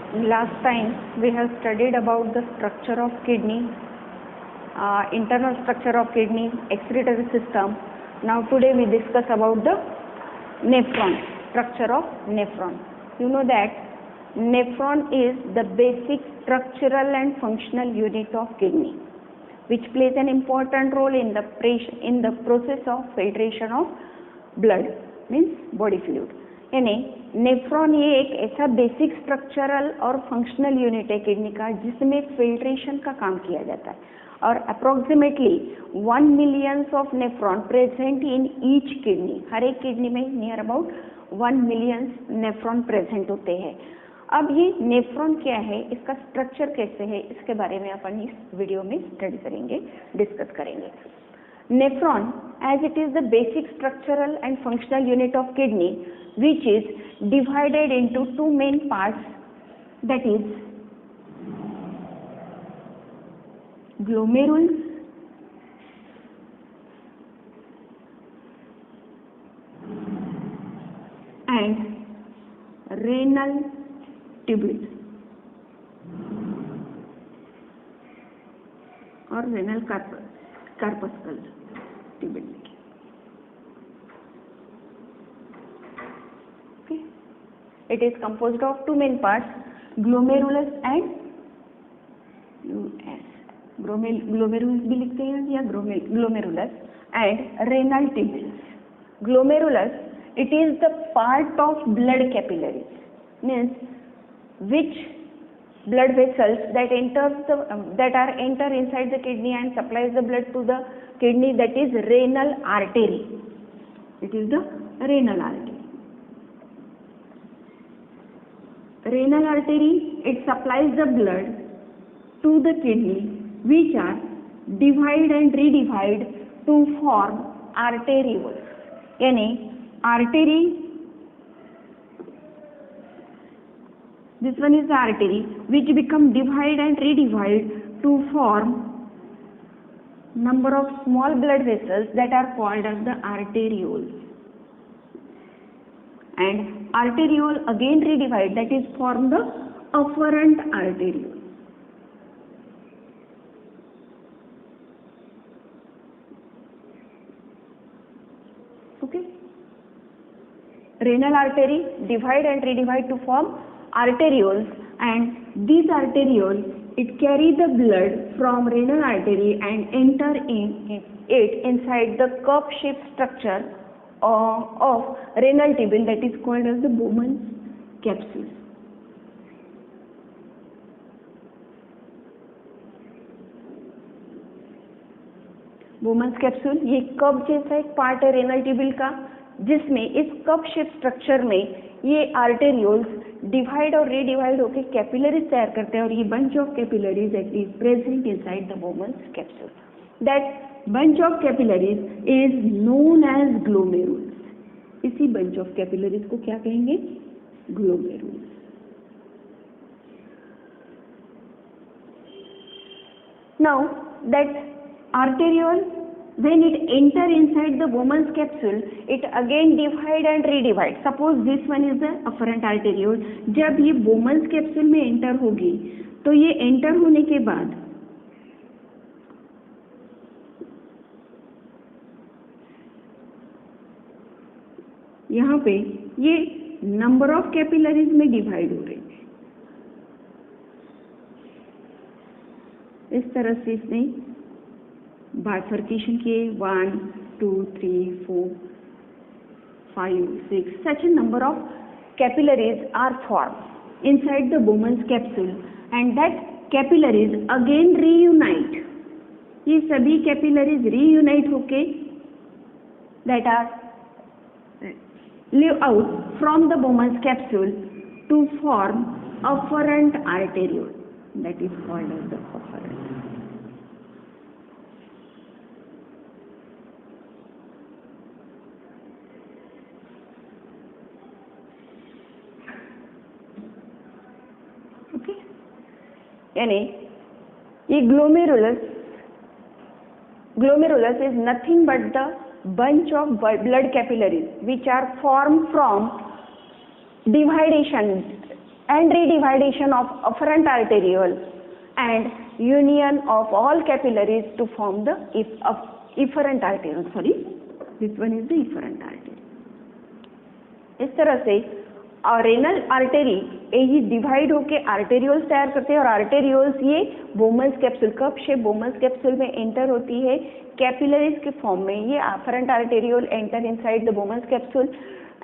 Last time we have studied about the structure of kidney, internal structure of kidney, excretory system. Now today we discuss about the nephron, structure of nephron. You know that nephron is the basic structural and functional unit of kidney, which plays an important role in the process of filtration of blood, means body fluid. यानी nephron ये एक ऐसा basic structural और functional unit है kidney का जिसमें filtration का काम किया जाता है और approximately 1 millions of nephron present in each kidney, हर एक किडनी में near about 1 millions nephron present होते हैं. अब ये नेफ्रॉन क्या है, इसका स्ट्रक्चर कैसे है, इसके बारे में अपन इस वीडियो में स्टडी करेंगे, डिस्कस करेंगे. Nephron, as it is the basic structural and functional unit of kidney, which is divided into two main parts, that is glomerulus and renal tubule or renal corpuscle tubule. Okay, it is composed of two main parts, glomerulus and glomerulus भी लिखते हैं या glomerulus and renal tubules. Glomerulus, it is the part of blood capillaries, means which blood vessels that enter inside the kidney and supplies the blood to the kidney, that is renal artery. It is the renal artery. Renal artery, it supplies the blood to the kidney, which are divide and redivide to form arterioles. यानी artery, this one is the artery which become divide and redivide to form number of small blood vessels that are called as the arterioles, and arteriole again redivide, that is form the afferent arteriole. Okay, renal artery divide and redivide to form arterioles, and these arterioles, it carry the blood from renal artery and enter it inside the cup-shaped structure of renal tubule, that is called as the Bowman's capsule. Bowman's capsule ये cup जैसा एक part है renal tubal का, जिसमें इस cup shape structure में ये arterioles divide और रीडिवाइड होकर कैपिलरीज तैयार करते हैं और ये bunch of capillaries it is present inside the Bowman's capsule. That bunch of capillaries is known as glomerulus. इसी बंच ऑफ कैपिलरीज को क्या कहेंगे? Glomerulus. Now that arteriole, when it enter inside the Bowman's capsule, it again divide and redivide. Suppose this one is the afferent arteriole. जब ये Bowman's capsule में enter होगी तो ये enter होने के बाद यहाँ पे ये नंबर ऑफ कैपिलरीज में डिवाइड हो रही है. इस तरह से इसने bifurcation किए 1, 2, 3, 4, 5, 6, such a number of capillaries are formed inside the Bowman's capsule, and that capillaries again reunite. ये सभी capillaries reunite होके that are live out from the Bowman's capsule to form afferent arteriole, that is called as the afferent. यानी ये glomerulus is nothing but the bunch of blood capillaries which are formed from dividation and redivision of afferent arteriole and union of all capillaries to form the efferent arteriole. Sorry, this one is the efferent artery. इस तरह से renal artery ये divide होके arterioles तैयार करते हैं और arterioles ये Bowman's capsule, cup shape Bowman's capsule में एंटर होती है कैपिलरीज के फॉर्म में. ये afferent arteriole enter inside the Bowman's capsule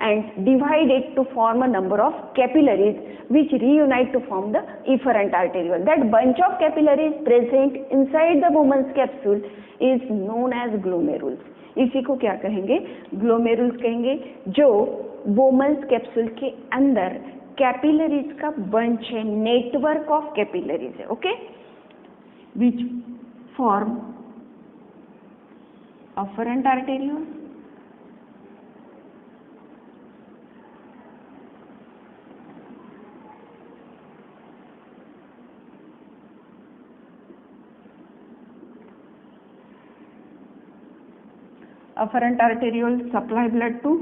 and divide it to form a number of capillaries which reunite to form the efferent arteriole. That bunch of capillaries present inside the Bowman's capsule is known as glomerulus. इसी को क्या कहेंगे? ग्लोमेरुल्स कहेंगे, जो Bowman's capsule के अंदर capillaries का bunch है, नेटवर्क ऑफ कैपिलरीज है. Okay, which form afferent arteriole afferent arteriole supply blood to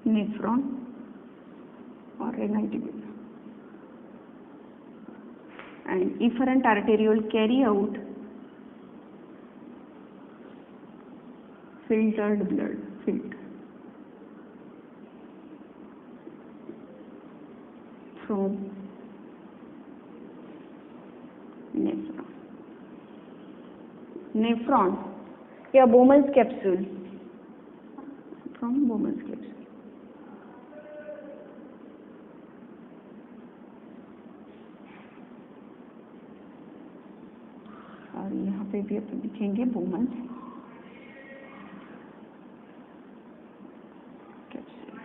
nephron or renal tubule, and efferent arteriole carry out filtered blood, from nephron. Nephron या Bowman's capsule, from Bowman's capsule. और यहाँ पे भी अपन लिखेंगे Bowman's capsule.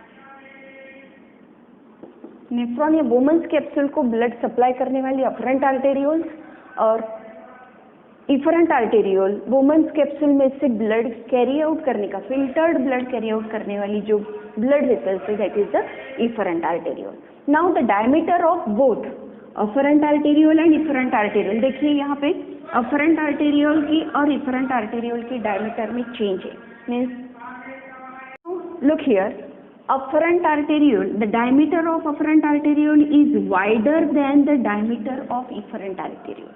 Nephron या Bowman's capsule को blood supply करने वाली अफरेंट आर्टेरियोल्स और इफरेंट आर्टेरियोल बोमन्स कैप्सूल में से ब्लड कैरी आउट करने का, फिल्टर्ड ब्लड कैरी आउट करने वाली जो ब्लड वेसल्स है, that is the efferent arteriole. Now the diameter of both afferent arteriole and efferent arteriole, देखिए यहाँ पे अफरेंट आर्टेरियोल की और इफरेंट आर्टेरियोल की डायमीटर में चेंज है. Means look here, afferent arteriole, the diameter of afferent arteriole is wider than the diameter of efferent arteriole.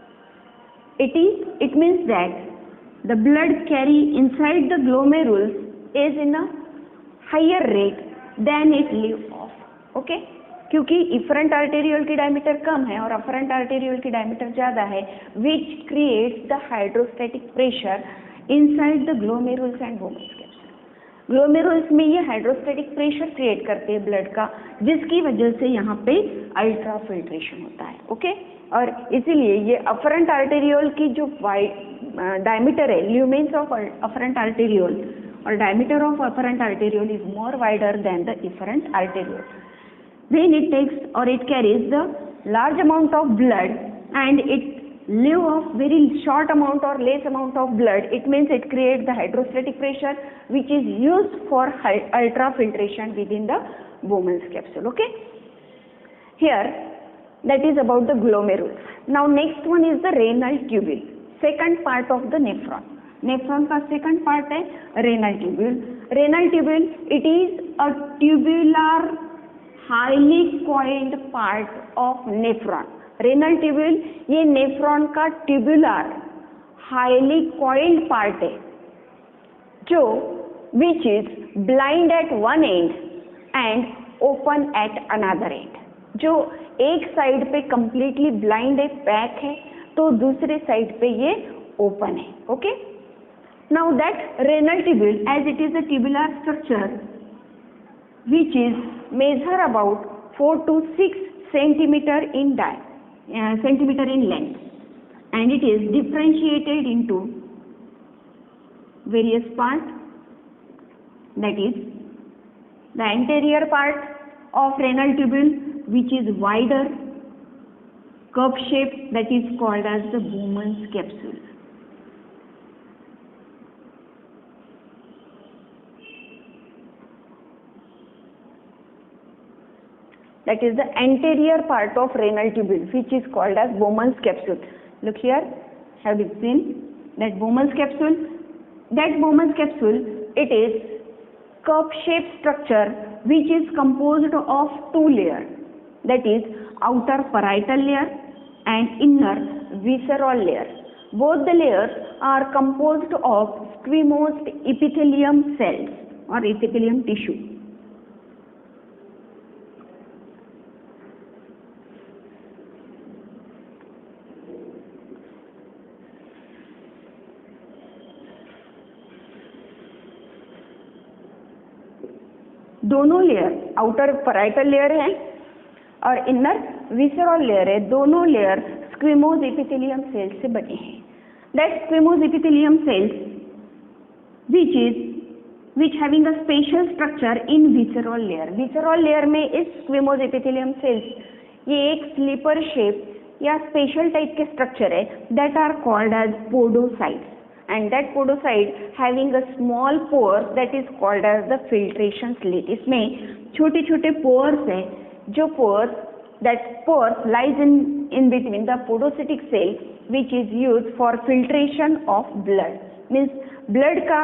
It means that the blood carry inside the glomerulus is in a higher rate than it leave off. Okay? क्योंकि efferent arteriole की diameter कम है और afferent arteriole की diameter ज़्यादा है, which creates the hydrostatic pressure inside the glomerulus and Bowman's capsule. Glomerulus में ये हाइड्रोस्टैटिक प्रेशर क्रिएट करते हैं ब्लड का, जिसकी वजह से यहाँ पे अल्ट्रा फिल्ट्रेशन होता है. ओके, और इसीलिए ये अफरेंट आर्टेरियोल की जो डायमीटर है, ल्यूमेन्स ऑफ अफरेंट आर्टेरियोल और diameter of afferent arteriole is more wider than the efferent arteriole. When it takes or it carries the large amount of blood and it leave off very short amount or less amount of blood, it means it creates the hydrostatic pressure which is used for ultra filtration within the Bowman's capsule. Okay, here that is about the glomerulus. Now next one is the renal tubule, second part of the nephron. Nephron का second part है renal tubule. Renal tubule, it is a tubular highly coiled part of nephron. Renal tubule ये nephron का tubular highly coiled part है, जो which is blind eight one and and open at another and. जो एक side पे completely blind है, pack है, तो दूसरे साइड पे ये ओपन है. Okay, now that renal tubule as it is a tubular structure which is measure about 4 to 6 centimeter in length, and it is differentiated into various parts. That is the anterior part of renal tubule, which is wider, cup shape, that is called as the Bowman's capsule. That is the anterior part of renal tubule, which is called as Bowman's capsule. Look here, have it seen? That Bowman's capsule, it is cup-shaped structure which is composed of two layers, that is outer parietal layer and inner visceral layer. Both the layers are composed of squamous epithelium cells or epithelium tissue. दोनों layer, outer parietal layer है और inner visceral layer है, दोनों layer स्क्विमोज epithelium sales से बने हैं. That squamous epithelium cells which having a special structure in visceral layer. Visceral layer में इस स्क्विमोज एपिथेलियम सेल्स ये एक स्लीपर शेप या स्पेशल टाइप के स्ट्रक्चर है that are called as podocytes. And that podocyte having a small pore that is called as the filtration slit. इसमें छोटे छोटे pores हैं, जो pores, that pores lies in between the podocytic cell which is used for filtration of blood. Means blood का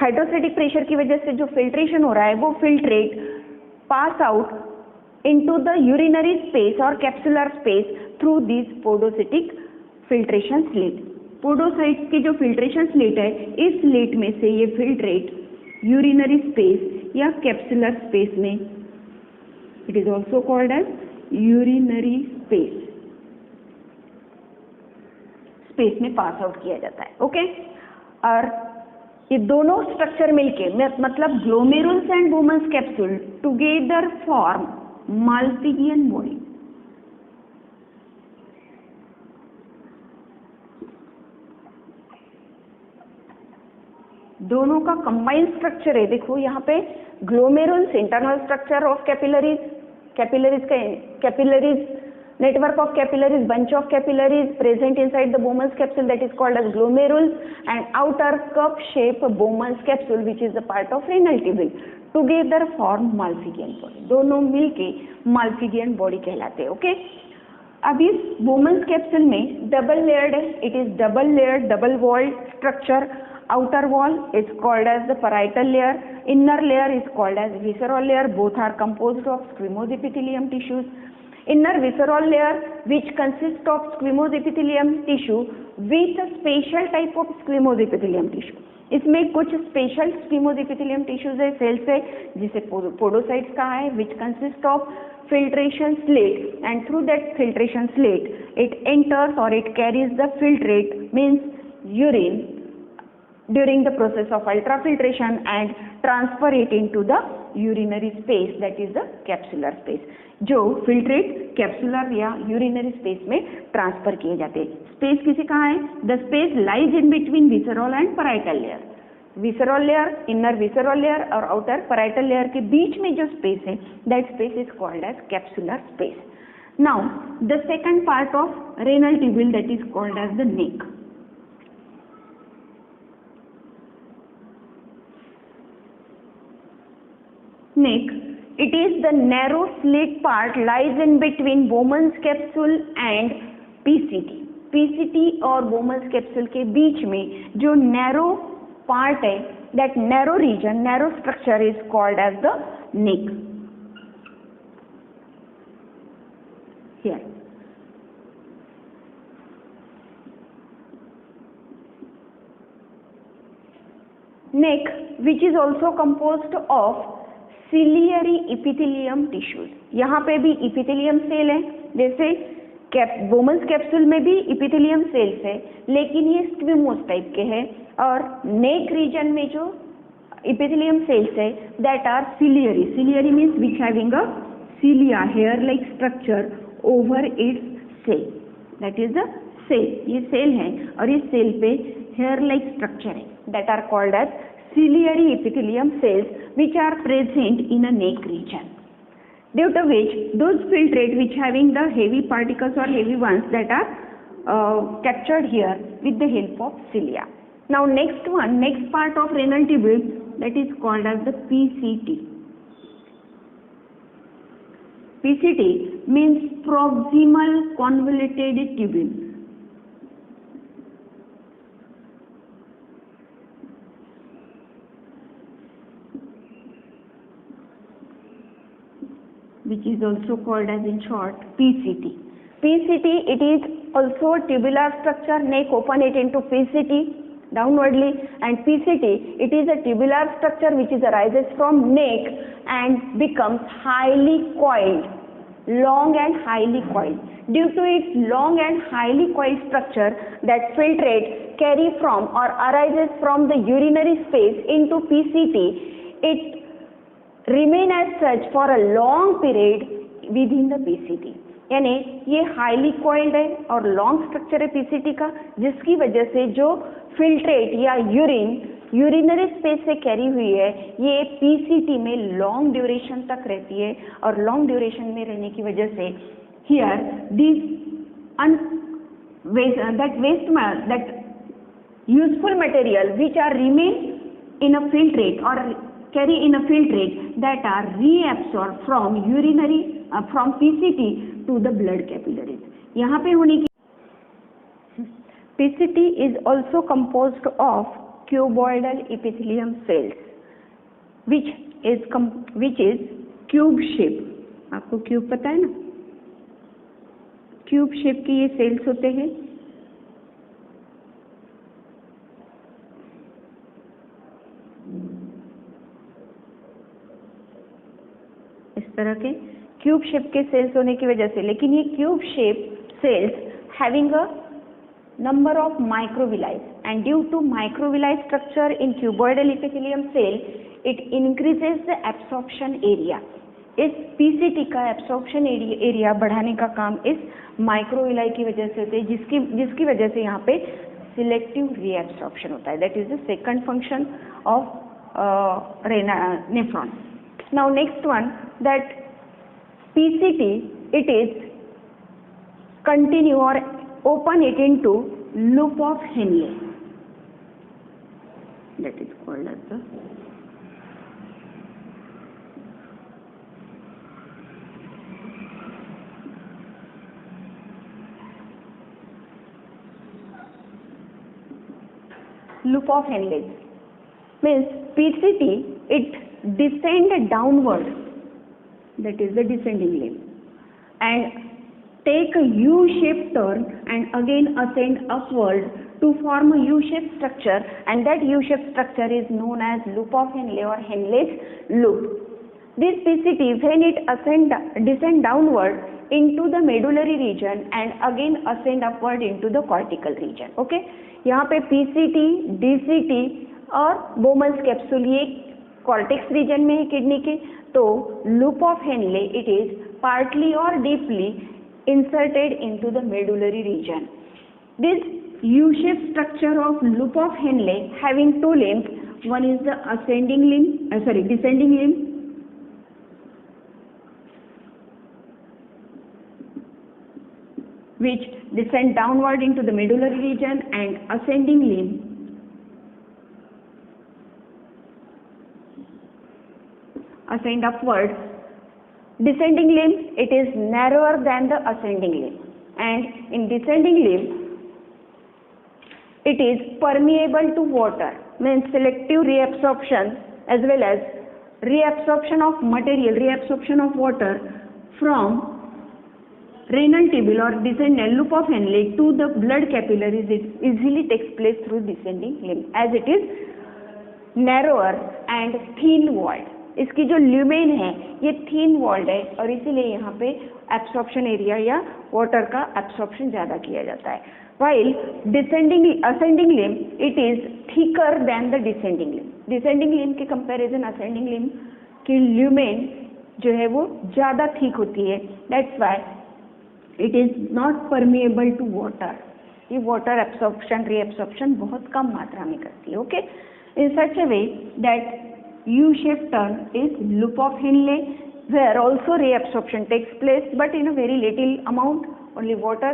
hydrostatic pressure की वजह से जो फिल्ट्रेशन हो रहा है वो filtrate pass out into the urinary space और capsular space through this podocytic filtration slit. Podocytes की जो फिल्ट्रेशन स्लिट है, इस स्लिट में से ये फिल्ट्रेट यूरिनरी स्पेस या कैप्सुलर स्पेस में, it is also called as urinary space में पास आउट किया जाता है. ओके और ये दोनों स्ट्रक्चर मिलके मतलब glomerulus and Bowman's capsule together form Malpighian body. दोनों का कंबाइंड स्ट्रक्चर है. देखो यहाँ पे glomerulus, internal structure of capillaries network of capillaries, bunch of capillaries present inside the Bowman's capsule that is called as glomerulus, and outer cup shaped Bowman's capsule which is the part of renal tubule together form Malpighian body. दोनों मिलके Malpighian body कहलाते हैं. Okay अब इस Bowman's capsule में double layered है. It is double layered, double walled structure. Outer wall is called as the parietal layer, inner layer is called as visceral layer. Both are composed of squamous epithelium tissues. Inner visceral layer which consists of squamous epithelium tissue with a special type of squamous epithelium tissue. इसमें कुछ special स्क्विमोज epithelium tissues है, sales है, जिसे podocytes कहा है, which consist of filtration slit, and through that filtration slit it enters or it carries the filtrate, means urine, during the process of ultrafiltration and transfer it into the urinary space, that is the capsular space. जो filtrate capsular या urinary space में transfer किए जाते हैं. Space किसे कहा है? The space lies in between visceral and parietal layer. Visceral layer, inner visceral layer और आउटर पैराइटल लेयर के बीच में जो स्पेस है, that space is called as capsular space. Now the second part of renal tubule that is called as the neck. Neck, it is the narrow slit part lies in between Bowman's capsule and PCT. PCT और Bowman's capsule के बीच में जो narrow part है, that narrow region, narrow structure is called as the neck. Here. Neck, which is also composed of ciliary epithelium tissues. यहाँ पे भी epithelium cell है, जैसे बोमन्स कैप्सूल में भी इपिथेलियम सेल्स है, लेकिन ये स्क्विमोस टाइप के हैं. और नेक रीजन में जो इपिथेलियम सेल्स है, that are ciliary. Ciliary means which having a cilia, hair like structure over its cell, that is the cell. ये सेल है और इस सेल पे हेयर लाइक स्ट्रक्चर है, that are called as ciliary epithelium cells which are present in a neck region, due to which those filtrate which having the heavy particles or heavy ones that are captured here with the help of cilia. Now next part of renal tubule that is called as the PCT. PCT means proximal convoluted tubule. which is also called as in short PCT. PCT, it is also a tubular structure. Neck open it into PCT downwardly, and PCT, it is a tubular structure which is arises from neck and becomes highly coiled, long and highly coiled. Due to its long and highly coiled structure, that filtrate carry from or arises from the urinary space into PCT, it remain as such for a long period within the PCT. यानी ये highly coiled है और long structure है PCT का, जिसकी वजह से जो फिल्ट्रेट या यूरिनरी स्पेस से कैरी हुई है ये पीसीटी में लॉन्ग ड्यूरेशन तक रहती है, और लॉन्ग ड्यूरेशन में रहने की वजह से here this that useful material which are remain in a filtrate और carry in a filtrate that are reabsorbed from urinary from PCT to the blood capillaries. यहाँ पे होने की PCT is also composed of cuboidal epithelium cells which is cube shape. आपको cube पता है ना, cube shape की ये सेल्स होते हैं. इस तरह के क्यूब शेप के सेल्स होने की वजह से, लेकिन ये cube shape cells having a number of microvilli, and due to microvilli structure in cuboidal epithelium cell, it increases the absorption area. इस PCT का absorption area बढ़ाने का काम इस microvilli की वजह से होते हैं, जिसकी वजह से यहाँ पे selective reabsorption होता है. That is the second function of nephron. Now next one, that PCT, it is continue or open it into loop of Henle. That is called as the loop of Henle. Means PCT, it descend downward, that is the descending limb, and take a U-shaped turn and again ascend upward to form a U-shaped structure, and that U-shaped structure is known as loop of Henle or Henle's loop. This PCT, when it descend downward into the medullary region and again ascend upward into the cortical region. Okay, यहाँ पे PCT, DCT और Bowman's capsule ये cortex reason में है kidney के, तो loop of Henle it is partly और deeply inserted into the medullary region. This U-shaped structure of loop of Henle having two limbs, one is the descending limb, which descend downward into the medullary region, and ascending limb ascend upward. Descending limb, it is narrower than the ascending limb, and in descending limb it is permeable to water, means selective reabsorption as well as reabsorption of material, reabsorption of water from renal tubule or descendant loop of Henle to the blood capillaries. It easily takes place through descending limb as it is narrower and thin walled. इसकी जो lumen है ये थीन walled है और इसीलिए यहाँ पे absorption area या वाटर का एब्सॉर्प्शन ज़्यादा किया जाता है. While ascending limb it is thicker than the descending limb. Descending limb के कंपैरिजन असेंडिंग लिम्ब की ल्यूमेन जो है वो ज़्यादा थिक होती है. That's why it is not permeable to water. ये वाटर एब्सॉर्प्शन रीएब्सॉर्प्शन बहुत कम मात्रा में करती है. Okay, in such a way that U-shaped turn is loop of Henle, where also reabsorption takes place, but in a very little amount. Only water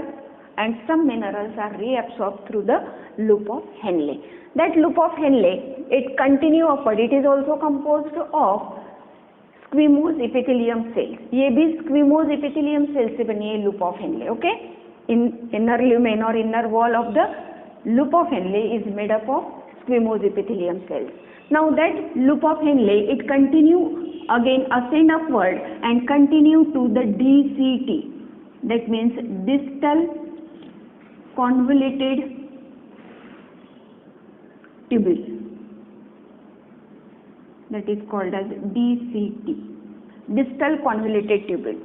and some minerals are reabsorbed through the loop of Henle. That loop of Henle, it continue upward. It is also composed of squamous epithelium cells. ये भी squamous epithelium cells से बनी है loop of Henle. Okay, in inner lumen or inner wall of the loop of Henle is made up of squamous epithelium cells. Now that loop of Henle, it continue again ascend upward and continue to the DCT. That means distal convoluted tubule. That is called as DCT, distal convoluted tubule.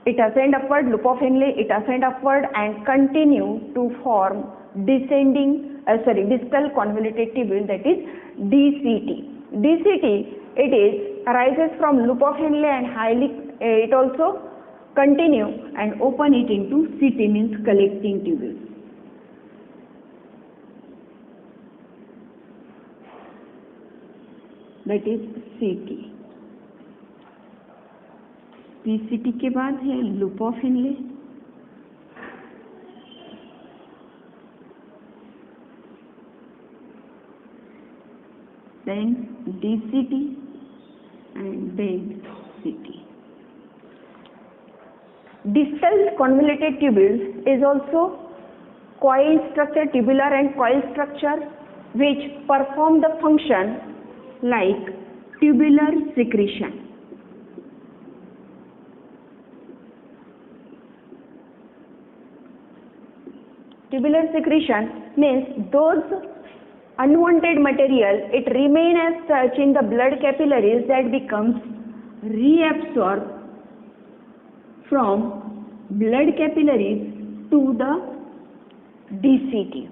It ascend upward, loop of Henle, it ascend upward and continue to form distal convoluted tubule, that is DCT. DCT, it is arises from loop of Henle and it also continue and open it into CT, means collecting tubule. That is CT. PCT के बाद है loop of Henle, then DCT and then CT. Distal convoluted tubule is also coil structure, tubular and coil structure, which perform the function like tubular secretion. Tubular secretion means those unwanted material, it remain as such in the blood capillaries that becomes reabsorbed from blood capillaries to the DCT.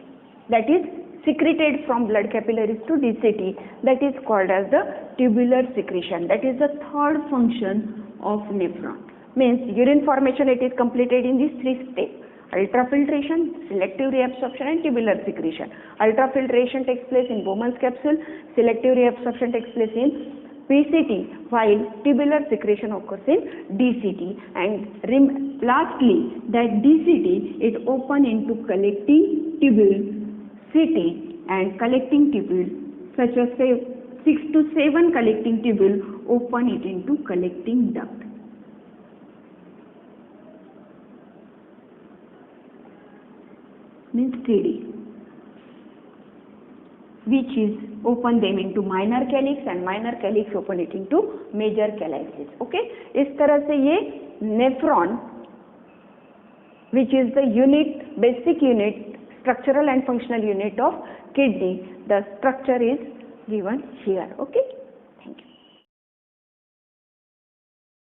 That is secreted from blood capillaries to DCT. That is called as the tubular secretion. That is the third function of nephron. Means urine formation, it is completed in these three steps: ultrafiltration, selective reabsorption and tubular secretion. Ultrafiltration takes place in Bowman's capsule, selective reabsorption takes place in PCT, while tubular secretion occurs in DCT. And lastly, that DCT is open into collecting tubule, CT, and collecting tubule, such as say 6 to 7 collecting tubule, open it into collecting duct. Means 3D, which is open them into minor calyx and minor calyx open it into major calyces. Okay, इस तरह से ये nephron, which is the unit, basic unit, structural and functional unit of kidney, the structure is given here. Okay.